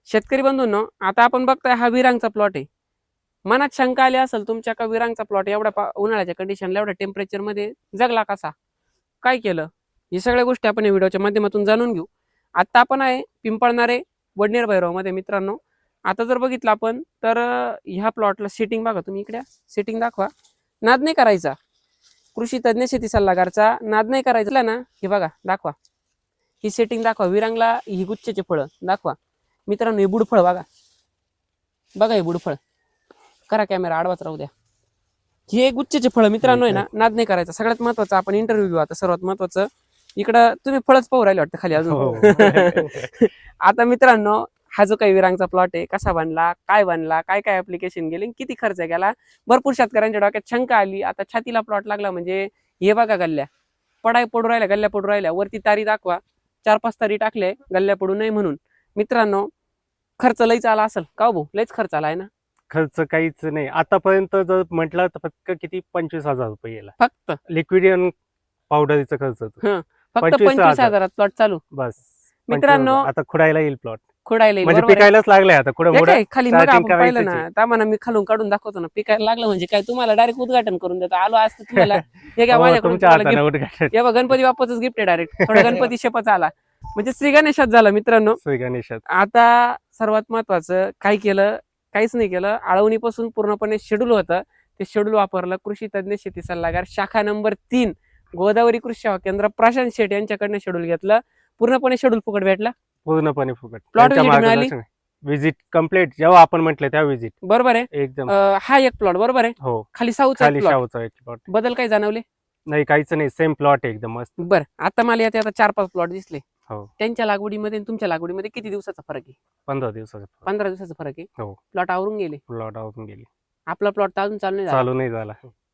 शेतकरी बंधूंनो, आता आपण बघताय हा विरांगचा प्लॉट आहे. मनात शंका आली असेल तुमच्या का विरांगचा प्लॉट एवढ्या उन्हाळ्याच्या कंडिशनला एवढ्या टेम्परेचर मध्ये जगला कसा, काय केलं, ही सगळ्या गोष्टी आपण या व्हिडिओच्या माध्यमातून जाणून घेऊ. आता आपण आहे पिंपळणारे वडनेर भैरव मध्ये मित्रांनो. आता जर बघितलं आपण तर ह्या प्लॉटला सेटिंग बघा तुम्ही, इकडे सेटिंग दाखवा. नाद नाही करायचा, कृषी तज्ञ शेती सल्लागारचा नाद नाही करायचा ना. हे बघा दाखवा, ही सेटिंग दाखवा. विरांगला ही गुच्छेचे फळं दाखवा मित्रांनो. हे बुडफळ बघा, बघा हे बुडफळ. करा कॅमेरा आडवाच राहू द्या. हे गुच्छेचे फळ मित्रांनो आहे ना, नाद नाही करायचा. सगळ्यात महत्वाचं आपण इंटरव्ह्यू घेऊ आता. सर्वात महत्वाचं इकडं तुम्ही फळच पाहू राहिले वाटतं खाली अजून. आता मित्रांनो, हा जो काही विरांगचा प्लॉट आहे, कसा बनला, काय बनला, काय काय ऍप्लिकेशन गेले, किती खर्च गेला, भरपूर शेतकऱ्यांच्या डोक्यात शंका आली. आता छातीला प्लॉट लागला म्हणजे हे बघा गल्ल्या पडू राहिल्या, गल्ल्या पडू राहिल्या. वरती तारी दाखवा, 4-5 तारी टाकले गल्ल्या पडू नये म्हणून. मित्रांनो, खर्च लईच आला असेल का हो भाऊ? लईच खर्च आलाय ना. खर्च काहीच नाही आतापर्यंत. जर म्हटलं तर फक्त किती 25,000 रुपये गेला फक्त लिक्विड पावडरचा खर्च होतो. फक्त 25,000 प्लॉट चालू. बस मित्रांनो, आता खुडायला येईल प्लॉट, खोडायला म्हणजे पिकायलाच लागले आता. खाली मग आपण पाहिलं ना, त्यामुळे मी खालून काढून दाखवतो ना. पिकायला लागलं म्हणजे काय, तुम्हाला डायरेक्ट उद्घाटन करून देतो. आलो आज तुम्हाला हे घ्या माझ्याकडून, हे बघा गणपती बाप्पाच गिफ्ट आहे डायरेक्ट. थोडा गणपती शपथ आला म्हणजे श्री गणेशात झाला मित्रांनो. श्री गणेशात. आता सर्वात महत्वाचं काय केलं, काहीच नाही केलं. आळवणीपासून पूर्णपणे शेड्यूल होतं, ते शेड्यूल वापरलं. कृषी तज्ञ शेती सल्लागार शाखा नंबर 3 गोदावरी कृषी सेवा केंद्र प्रशांत शेट यांच्याकडनं शेड्यूल घेतलं. पूर्णपणे शेड्यूल फुकट भेटला, पूर्णपणे फुकट. प्लॉट मिळाली, विजिट कम्प्लीट जेव्हा आपण म्हटलं त्या विजिट. बरोबर आहे एकदम. हा एक प्लॉट बरोबर आहे. हो, खाली साऊचा एक प्लॉट. बदल काय जाणवले? नाही, काहीच नाही, सेम प्लॉट एकदम मस्त. बरं, आता मला यात आता 4-5 प्लॉट दिसले. हो. त्यांच्या लागवडीमध्ये तुमच्या लागवडीमध्ये किती दिवसाचा फरक आहे? 15 दिवसाचा. 15 दिवसाचा फरक आहे. हो. प्लॉट आवरून गेले. प्लॉट आवरून गेले. आपला प्लॉट अजून चालू नाही झाला.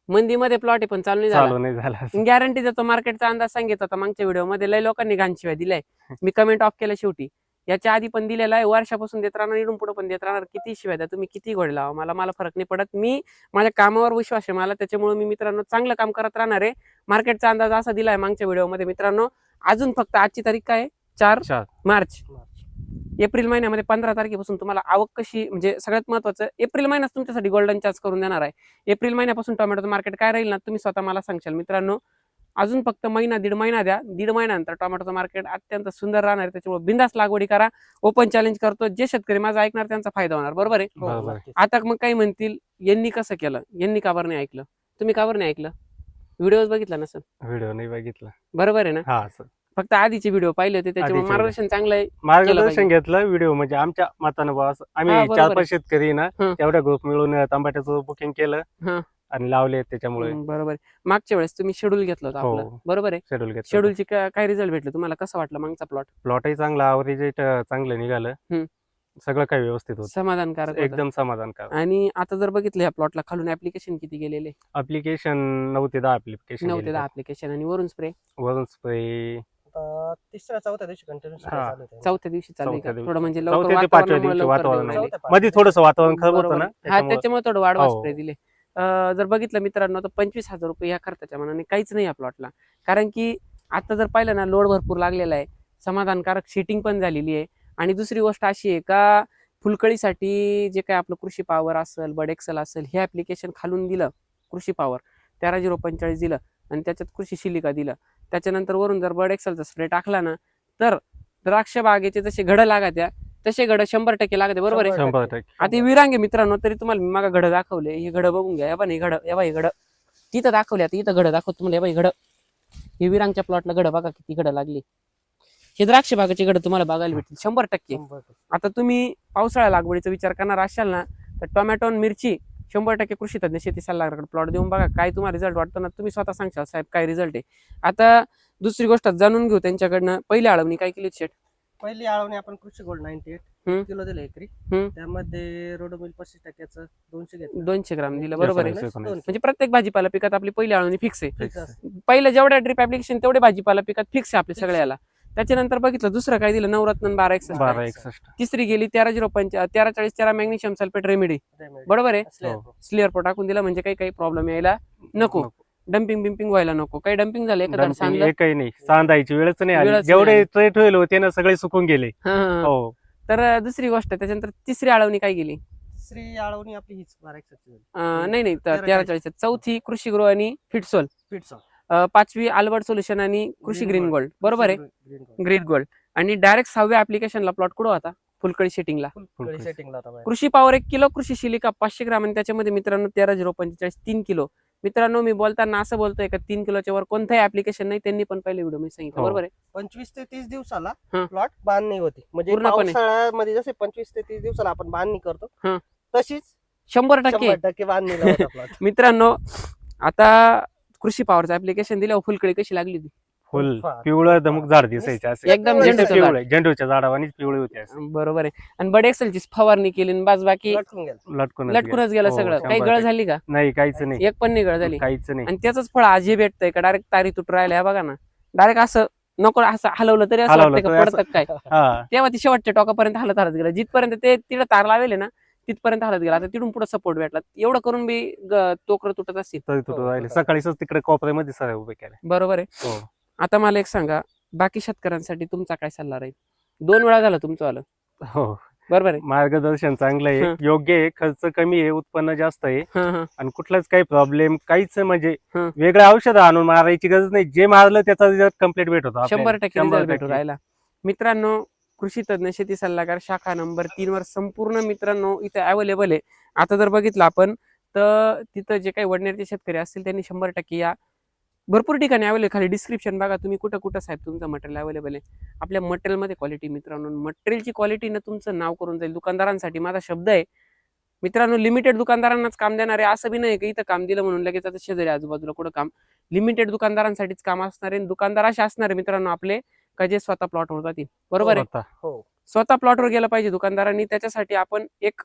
मंदीमध्ये प्लॉट आहे पण चालू नाही झाला. गॅरंटी देतो, मार्केटचा अंदाज सांगितला होता मागच्या व्हिडिओ मध्ये. लय लोकांनी घाणशिवाय दिलाय, मी कमेंट ऑफ केलं शेवटी. याच्या आधी पण दिलेला आहे, वर्षापासून देत राहणार, इडून पुढे पण देत राहणार. किती शिवाय द्या तुम्ही, किती घोडे लावा, मला फरक नाही पडत. मी माझ्या कामावर विश्वास आहे मला, त्याच्यामुळे मी मित्रांनो चांगलं काम करत राहणार आहे. मार्केटचा अंदाज असा दिलाय मागच्या व्हिडिओ मध्ये मित्रांनो. अजून फक्त आजची तारीख काय, 4 मार्च. एप्रिल महिन्यामध्ये 15 तारखेपासून तुम्हाला आवक कशी, म्हणजे सगळ्यात महत्वाचं एप्रिल महिन्यात तुमच्यासाठी गोल्डन चार्ज करून देणार आहे. एप्रिल महिन्यापासून टोमॅटोचं मार्केट काय राहील ना, तुम्ही स्वतः मला सांगशाल मित्रांनो. अजून फक्त दीड महिना द्या. दीड महिन्यानंतर टोमॅटोचं मार्केट अत्यंत सुंदर राहणार आहे. त्याच्यामुळे बिंदास लागवडी करा. ओपन चॅलेंज करतो, जे शेतकरी माझं ऐकणार त्यांचा फायदा होणार. बरोबर आहे. आता मग काही म्हणतील यांनी कसं केलं, यांनी का बरं नाही ऐकलं, तुम्ही का बरं नाही ऐकलं? व्हिडिओ बघितला नसेल. व्हिडिओ नाही बघितला, बरोबर आहे ना. फक्त आधीचे व्हिडिओ पाहिले होते, त्याच्यामुळे मार्गदर्शन चांगलं आहे. मार्गदर्शन घेतलं व्हिडिओ, म्हणजे आमच्या मतानं आम्ही 4-5 शेतकरी ना तेवढ्या ग्रुप मिळून तांबट्याचं बुकिंग केलं आणि लावले त्याच्यामुळे. बरोबर. मागच्या वेळेस तुम्ही शेड्यूल घेतलं होतं आपलं, बरोबर आहे. शेड्यूलची काय रिझल्ट भेटले तुम्हाला, कसं वाटलं मागचा प्लॉट? प्लॉटही चांगला, आवरेज चांगलं निघालं, सगळं काही व्यवस्थित होतं, समाधानकारक, एकदम समाधानकारक. आणि आता जर बघितलं या प्लॉटला खालून ऍप्लिकेशन किती गेलेले? ऍप्लिकेशन 9 ते 10 ऍप्लिकेशन. 9 ते 10 ऍप्लिकेशन. आणि वरून स्प्रे तिसऱ्या-चौथ्या दिवशी कंटिन्यू चौथ्या दिवशी चालू आहे. थोडं म्हणजे वातावरण मध्ये थोडंसं वातावरण खराब होतं ना, त्याच्यामुळे थोडं वाढवा स्प्रे दिले. जर बघितलं मित्रांनो तर 25,000 रुपये या खर्चाच्या मनाने काहीच नाही या प्लॉटला. कारण की आता जर पाहिलं ना, लोड भरपूर लागलेला आहे, समाधानकारक सेटिंग पण झालेली आहे. आणि दुसरी गोष्ट अशी आहे का, फुलकळीसाठी जे काय आपलं कृषी पॉवर असेल, बड एक्सेल असेल, हे ऍप्लिकेशन खालून दिलं. कृषी पॉवर 13-045 दिलं आणि त्याच्यात कृषी शिलिका दिलं. त्याच्यानंतर वरून जर बड एक्सेलचा स्प्रे टाकला ना, तर द्राक्ष बागेचे जसे घडं लागत्या तसे घडं 100% लागते. बरोबर आहे. 100%. आता विरांगे मित्रांनो, तरी तुम्हाला मी मागा घडं दाखवले, हे घडं बघून घ्या. हे घडं तिथं दाखवले. आता इथं घडं दाखवतो तुम्हाला. हे घडं, हे विरांगच्या प्लॉटला घडं बघा किती घडं लागली. हे द्राक्ष बागेचे घडं तुम्हाला बघायला भेटतील 100%. आता तुम्ही पावसाळ्या लागवडीचा विचार करणार असाल ना, तर टोमॅटो आणि मिरची 100% कृषी तज्ञ शेती सल्लागाराकडे प्लॉट देऊन बघा, काय तुम्हाला रिझल्ट वाटतो ना, तुम्ही स्वतः सांगशाल साहेब काय रिझल्ट आहे. आता दुसरी गोष्ट जाणून घेऊ त्यांच्याकडनं. पहिली आळवणी काय केली शेट? पहिली आळवणी आपण कृषी गोल्ड 98 किलो दिलं एकरी. त्यामध्ये रोडोमिल 25% 200 ग्राम दिलं. बरोबर आहे. म्हणजे प्रत्येक भाजीपाला पिकात आपली पहिली आळवणी फिक्स आहे. पहिलं जेवढ्या ड्रिप ऍप्लिकेशन तेवढे भाजीपाला पिकात फिक्स आहे आपल्या सगळ्याला. त्याच्यानंतर बघितलं दुसरं काय दिलं, नवरत्न 1261. तिसरी गेली 13-0-13-40 मॅग्नेशियम सल्फेट रेमेडी. बरोबर आहे. स्लेअर प्रो टाकून दिला, म्हणजे काही प्रॉब्लेम यायला नको, डम्पिंग व्हायला नको. काही डम्पिंग झाले काही नाही, सांधायची वेळच नाही आली. जेवढे ट्रेट होईल होते ना सगळे सुकून गेले. तर दुसरी गोष्ट, त्याच्यानंतर तिसरी आळवणी काय गेली? तिसरी आळवणी आपली हीच 1261 झाली. नाही 1340. चौथी कृषी ग्रो आणि फिटसोल. फिटसॉल. पाचवी अल्बर्ट सोल्युशन आणि कृषी ग्रीन गोल्ड. बरोबर आहे, ग्रीन गोल्ड. आणि डायरेक्ट 6व्या ऍप्लिकेशनला प्लॉट कुठं होता? फुलकळी सेटिंगला. सेटिंगला होता बाहेर. कृषी पॉवर 1 किलो, कृषी शिलिका 500 ग्राम आणि त्याच्यामध्ये मित्रांनो 13,045 3 किलो. मित्रांनो मी बोलताना असं बोलतोय का 3 किलोच्या वर कोणताही ऍप्लिकेशन नाही, त्यांनी पण पहिले व्हिडिओ मी सांगितलं. हो. बरोबर आहे. 25 ते 30 दिवसाला हा. प्लॉट बांधणी होती. म्हणजे पूर्णपणे. पावसाळ्यामध्ये जसे 25 ते 30 दिवसाला आपण बांधणी करतो हा. तशीच 100% 100% बांधणीला होता प्लॉट. मित्रांनो आता कृषी पॉवरचं ऍप्लिकेशन दिल्यावर फुलकळी कशी लागली ती? फुल पिवळं धमक झाड दिसायचे असे. एकदम नुसतं झेंडूचं झाड. झेंडूच्या झाडावानीच पिवळे होते असे. बरोबर आहे. आणि बड एक्सेलची फवारणी केली आणि बाज बाकी लटकून गेला. लटकूनच गेलं हो, सगळं. काही 100% गळ झाली का? नाही, काहीच नाही, एक पण नाही गळ झाली. काहीच नाही. आणि त्याच फळ आजी भेटतंय का डायरेक्ट तारी तुटून राहिल्या? बघा ना, डायरेक्ट असं नको असं हलवलं तरी असं हलवलं वाटतं तरी का पडतं काय? हा, तेव्हा ती शेवटच्या टोकापर्यंत हलत गेलं. जिथपर्यंत ते तिला तार लावले ना तिथपर्यंत हलत गेला. आता तिथून पुढे सपोर्ट भेटला. एवढं करून बी तोकर तुटत असतील. तरी तुटून राहिले. सकाळीच तिकडे कोपऱ्यामध्ये सगळे उभे केले. बरोबर आहे. हो. आता मला एक सांगा, बाकी शेतकऱ्यांसाठी तुमचा काय सल्ला राहील? 2 वेळा झालं तुमचं आलं. हो, बरोबर आहे. मार्गदर्शन चांगलं आहे, हं. योग्य आहे, खर्च कमी आहे, उत्पन्न जास्त आहे हं. आणि कुठलाच काही प्रॉब्लेम काहीच म्हणजे हं. वेगळं औषध आणून मारायची गरज नाही. जे मारलं त्याचा रिझल्ट कम्प्लीट भेटतो आपल्याला. 100% रिझल्ट भेटू राहिला. मित्रांनो, कृषी तज्ञ शेती सल्लागार शाखा नंबर 3 वर संपूर्ण मित्रांनो इथे अवेलेबल आहे. आता जर बघितलं आपण तर तिथं जे काही वडनेरचे शेतकरी असतील त्यांनी 100% या. भरपूर ठिकाणी अवेलेबल. खाली डिस्क्रिप्शन बघा तुम्ही कुठं कुठं साहेब तुमचं मटेरियल अवेलेबल आहे. आपल्या मटेरियलमध्ये क्वालिटी मित्रांनो, मटेरियलची क्वालिटीनं तुमचं नाव करून जाईल. दुकानदारांसाठी माझा शब्द आहे मित्रांनो, लिमिटेड दुकानदारांनाच काम देणार आहे असं बी नाही की इथं काम दिलं म्हणून लगेच आता शेजारी आजूबाजूला कुठं काम. लिमिटेड दुकानदारांसाठीच काम असणार आहे. दुकानदार असे असणार आहे मित्रांनो आपले का जे स्वतः प्लॉटवर जातील. बरोबर आहे. हो. स्वतः प्लॉटवर गेलं पाहिजे दुकानदारांनी. त्याच्यासाठी आपण एक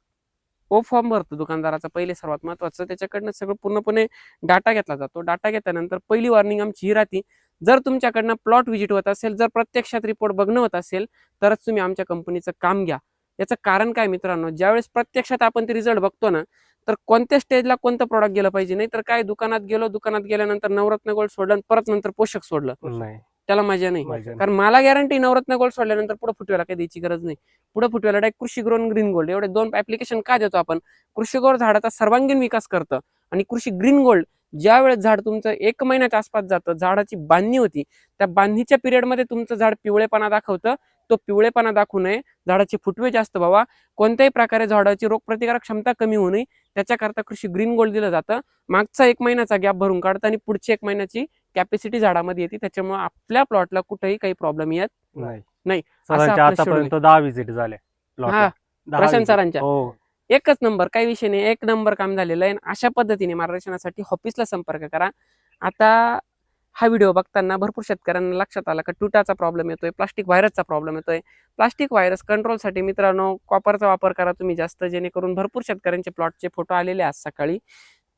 फॉर्म भरतो दुकानदाराचा. पहिले सर्वात महत्वाचं त्याच्याकडनं सगळं पूर्णपणे डाटा घेतला जातो. डाटा घेतल्यानंतर पहिली वॉर्निंग आमची ही राहते, जर तुमच्याकडनं प्लॉट व्हिजिट होत असेल, जर प्रत्यक्षात रिपोर्ट बघणं होत असेल तरच तुम्ही आमच्या कंपनीचं काम घ्या. याचं कारण काय मित्रांनो, ज्यावेळेस प्रत्यक्षात आपण ते रिझल्ट बघतो ना तर कोणत्या स्टेजला कोणतं प्रॉडक्ट गेलं पाहिजे. नाही तर काय दुकानात गेल्यानंतर नवरत्न गोल्ड सोडलं आणि परत नंतर पोषक सोडलं, नाही, त्याला मजा नाही. मजा नाही. कारण मला गॅरंटी नवरत्न गोल्ड सोडल्यानंतर पुढे फुटव्याला काही द्यायची गरज नाही. पुढे फुटव्याला डायरेक्ट कृषी ग्रो ग्रीन गोल्ड एवढे 2 ऍप्लिकेशन का देतो आपण? कृषी ग्रो झाडाचा सर्वांगीण विकास करतं आणि कृषी ग्रीन गोल्ड ज्या वेळेस झाड तुमचं 1 महिन्याच्या आसपास जातं, झाडाची बांधणी होती, त्या बांधणीच्या पिरियडमध्ये तुमचं झाड पिवळेपणा दाखवतं. तो पिवळेपणा दाखवू नये, झाडाचे फुटवे जास्त व्हावा, कोणत्याही प्रकारे झाडाची रोगप्रतिकारक क्षमता कमी होऊ नये त्याच्याकरता कृषी ग्रीन गोल्ड दिलं जातं. मागचा 1 महिन्याचा गॅप भरून काढतं आणि पुढची 1 महिन्याची कॅपॅसिटी झाडामध्ये येते. त्याच्यामुळे आपल्या प्लॉटला कुठेही काही प्रॉब्लेम येत नाही. सरांच्या आपलं आतापर्यंत 10 व्हिजिट झाले plot हा, ला. 10 प्रशांत visit. सरांच्या. हो, एकच नंबर, काही विषय नाही, 1 नंबर काम झालेलं आहे. अशा पद्धतीने मार्गदर्शनासाठी ऑफिसला संपर्क करा. आता हा व्हिडिओ बघताना भरपूर शेतकऱ्यांना लक्षात आला का तुटाचा प्रॉब्लेम येतोय, प्लास्टिक व्हायरसचा प्रॉब्लेम येतोय. प्लास्टिक व्हायरस कंट्रोलसाठी मित्रांनो कॉपरचा वापर करा तुम्ही जास्त, जेणेकरून भरपूर शेतकऱ्यांचे प्लॉटचे फोटो आलेले आज सकाळी.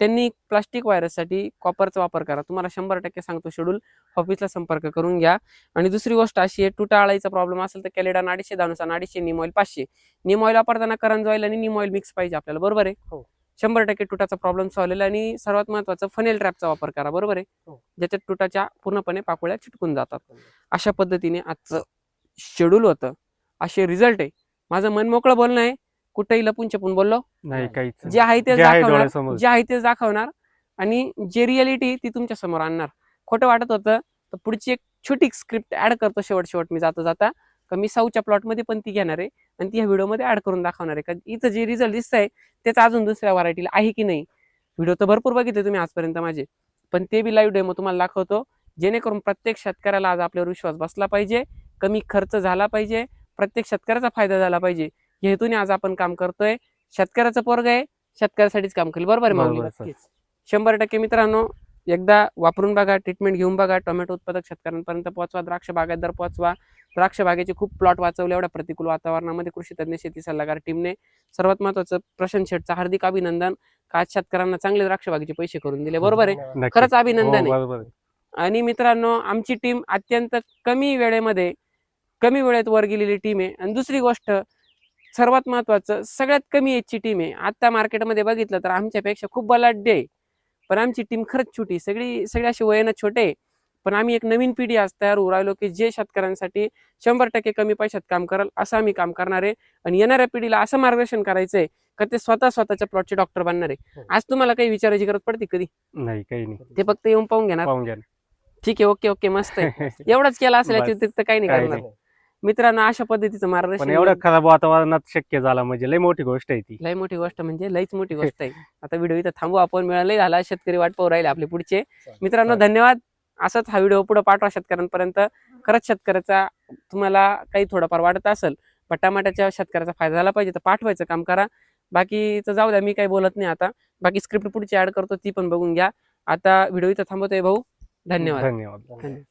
त्यांनी प्लास्टिक व्हायरससाठी कॉपरचा वापर करा. तुम्हाला 100% सांगतो शेड्यूल. ऑफिसला संपर्क करून घ्या. आणि दुसरी गोष्ट अशी आहे, तुटा आळाईचा प्रॉब्लेम असेल तर कॅलेडॉन 250, दानुसान 250, निम ऑइल 500. निम ऑइल वापरताना करंज ऑइल आणि निम ऑइल मिक्स पाहिजे आपल्याला. बरोबर आहे. हो. 100% तुटाचा प्रॉब्लेम सॉल्व्ह झाला. आणि सर्वात महत्वाचं फनेल ट्रॅपचा वापर करा. बरोबर आहे. हो. ज्याच्यात तुटाच्या पूर्णपणे पाकोळ्या चिटकून जातात. अशा पद्धतीने आजचं शेड्यूल होतं. असे रिझल्ट आहे. माझं मन मोकळं बोलणं आहे, कुठेही लपून छपून बोललो नाही, काहीच जे आहे तेच जे आहे दाखवणार, डोळ्यासमोर. जे आहे तेच दाखवणार आणि जे रियालिटी ती तुमच्या समोर आणणार. खोटं वाटत होतं तर पुढची एक छोटी स्क्रिप्ट ऍड करतो शेवट मी जाता का मी साऊच्या प्लॉटमध्ये पण ती घेणार आहे आणि ती ह्या व्हिडिओमध्ये ऍड करून दाखवणार आहे. का इथं जे रिझल्ट दिसत आहे तेच अजून दुसऱ्या व्हरायटीला आहे की नाही. व्हिडिओ तर भरपूर बघितले तुम्ही आजपर्यंत माझे, पण ते बी लाईव्ह डेमो तुम्हाला दाखवतो, जेणेकरून प्रत्येक शेतकऱ्याला आज आपल्यावर विश्वास बसला पाहिजे, कमी खर्च झाला पाहिजे, प्रत्येक शेतकऱ्याचा फायदा झाला पाहिजे. या हेतूने आज आपण काम करतोय. शेतकऱ्याचं पोरग आहे, शेतकऱ्यासाठीच काम करेल. बरोबर आहे माऊली? बरोबर, सर. 100% मित्रांनो एकदा वापरून बघा, ट्रीटमेंट घेऊन बघा. टोमॅटो उत्पादक शेतकऱ्यांपर्यंत पोहोचवा, द्राक्ष बागायतदार पोहोचवा. द्राक्ष बागेचे खूप प्लॉट वाचवले एवढ्या प्रतिकूल वातावरणामध्ये कृषी तज्ञ शेती सल्लागार टीमने. सर्वात महत्वाचं प्रशांत शेठचं हार्दिक अभिनंदन, का आज शेतकऱ्यांना चांगले द्राक्ष बागेचे पैसे करून दिले. बरोबर आहे. नक्कीच. खरंच अभिनंदन आहे. हो, बरोबर आहे. आणि मित्रांनो आमची टीम अत्यंत कमी वेळेत वर गेलेली टीम आहे. आणि दुसरी गोष्ट सर्वात महत्वाचं, सगळ्यात कमी एजची टीम आहे. आता मार्केटमध्ये बघितलं तर आमच्यापेक्षा खूप बलाढ्य आहे, पण आमची टीम खरंच छोटी. सगळे असे वयानं छोटे, पण आम्ही एक नवीन पिढी आज तयार होऊ राहिलो की जे शेतकऱ्यांसाठी 100% कमी पैशात काम करेल असं आम्ही काम करणार आहे. आणि येणाऱ्या पिढीला असं मार्गदर्शन करायचंय का ते स्वतःच्या प्लॉटचे डॉक्टर बनणार आहे. आज तुम्हाला काही विचारायची गरज पडते कधी? नाही, काही नाही, ते फक्त येऊन पाहून घेणार. ठीक आहे, ओके ओके, मस्त आहे. एवढंच केलं असेल याच्या व्यतिरिक्त काही नाही करणार. मित्रांनो, अशा पद्धतीचं मार्गदर्शन एवढं खराब वातावरणात शक्य झाला म्हणजे लय मोठी गोष्ट आहे ती. लय मोठी गोष्ट म्हणजे लईच मोठी गोष्ट आहे. आता व्हिडिओ इथं थांबू आपण. मिळालंय झाला, शेतकरी वाट पाहू राहिले आपले पुढचे. मित्रांनो, धन्यवाद. असाच हा व्हिडिओ पुढे पाठवा शेतकऱ्यांपर्यंत. खरंच शेतकऱ्याचा तुम्हाला काही थोडंफार वाटत असेल पण टमाट्याच्या शेतकऱ्याचा फायदा झाला पाहिजे तर पाठवायचं काम करा. बाकीचं जाऊ द्या, मी काही बोलत नाही आता. बाकी स्क्रिप्ट पुढची ऍड करतो, ती पण बघून घ्या. आता व्हिडिओ इथं थांबवतोय भाऊ. धन्यवाद. धन्यवाद.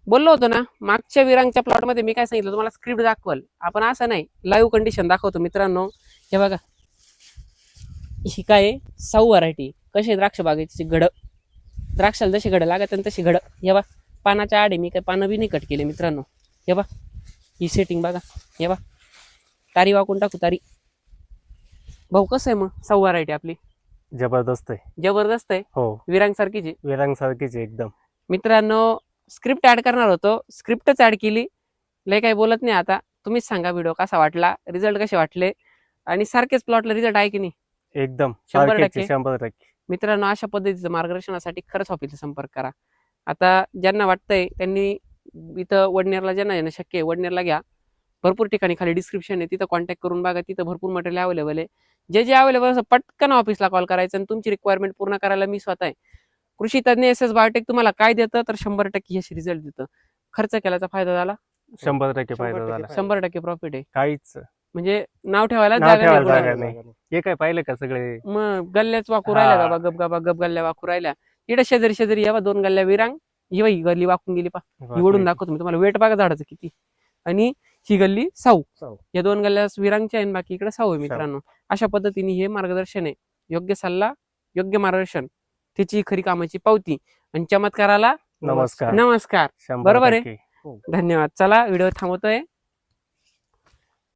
बोललो होतो ना मागच्या विरांगच्या प्लॉट मध्ये मी काय सांगितलं तुम्हाला, स्क्रिप्ट दाखवल आपण, असं नाही लाईव्ह कंडिशन दाखवतो. मित्रांनो, हे बघा, ही काय साऊ व्हरायटी. कशी द्राक्ष बागेची घड, द्राक्षाला जशी घड लागत तशी घड. हे बा, पानाच्या आडे मी काय पानं बी नाही कट केले मित्रांनो. हे बा, ही सेटिंग बघा. हे बा, तारी वाकून टाकू तारी. भाऊ कसं आहे मग साऊ व्हरायटी आपली? जबरदस्त आहे. जबरदस्त आहे. हो, विरांग सारखीची. विरांग सारखीच एकदम. मित्रांनो, स्क्रिप्ट ऍड करणार होतो, स्क्रिप्टच ऍड केली. लय काही बोलत नाही आता. तुम्हीच सांगा व्हिडिओ कसा वाटला, रिझल्ट कसे वाटले, आणि सारखेच प्लॉटला रिझल्ट आहे की नाही? एकदम 100%. 100%. मित्रांनो, अशा पद्धतीचं मार्गदर्शनासाठी खरंच ऑफिसला संपर्क करा. आता ज्यांना वाटतंय त्यांनी इथं वडनेरला ज्यांना येणं शक्य आहे वडनेरला घ्या. भरपूर ठिकाणी खाली डिस्क्रिप्शन आहे, तिथं कॉन्टॅक्ट करून बघा. तिथं भरपूर मटेरियल अवेलेबल आहे. जे अवेलेबल असं पटकन ऑफिसला कॉल करायचं आणि तुमची रिक्वायरमेंट पूर्ण करायला मी स्वतः आहे. कृषी तज्ञ SS बायोटेक तुम्हाला काय देतं तर 100% यश रिझल्ट देतं. खर्च केल्याचा फायदा झाला, 100% फायदा झाला. 100% प्रॉफिट आहे. काहीच म्हणजे नाव ठेवायला नाव जागा ठेवायला नाही जागा कुणाला. नाही. हे काय पाहिलं का सगळे? मग गल्ल्याच वाकू राहिल्या हा. बाबा, गप गल्ल्या वाकू राहिल्या. इकडे शेजारी यावा 2 गल्ल्या विरांग. ही गल्ली वाकून गेली पा. निवडून दाखवतो मी तुम्हाला. वेट बघा झाडाचं किती. आणि ही गल्ली साऊ. या 2 गल्ल्या विरांगच्या आहे, बाकी इकडे साऊ आहे. मित्रांनो, अशा पद्धतीने हे मार्गदर्शन आहे. योग्य सल्ला, योग्य मार्गदर्शन, त्याची खरी कामाची पावती, आणि चमत्काराला नमस्कार. नमस्कार. 100%. बरोबर आहे. धन्यवाद. चला, व्हिडिओ थांबवतोय.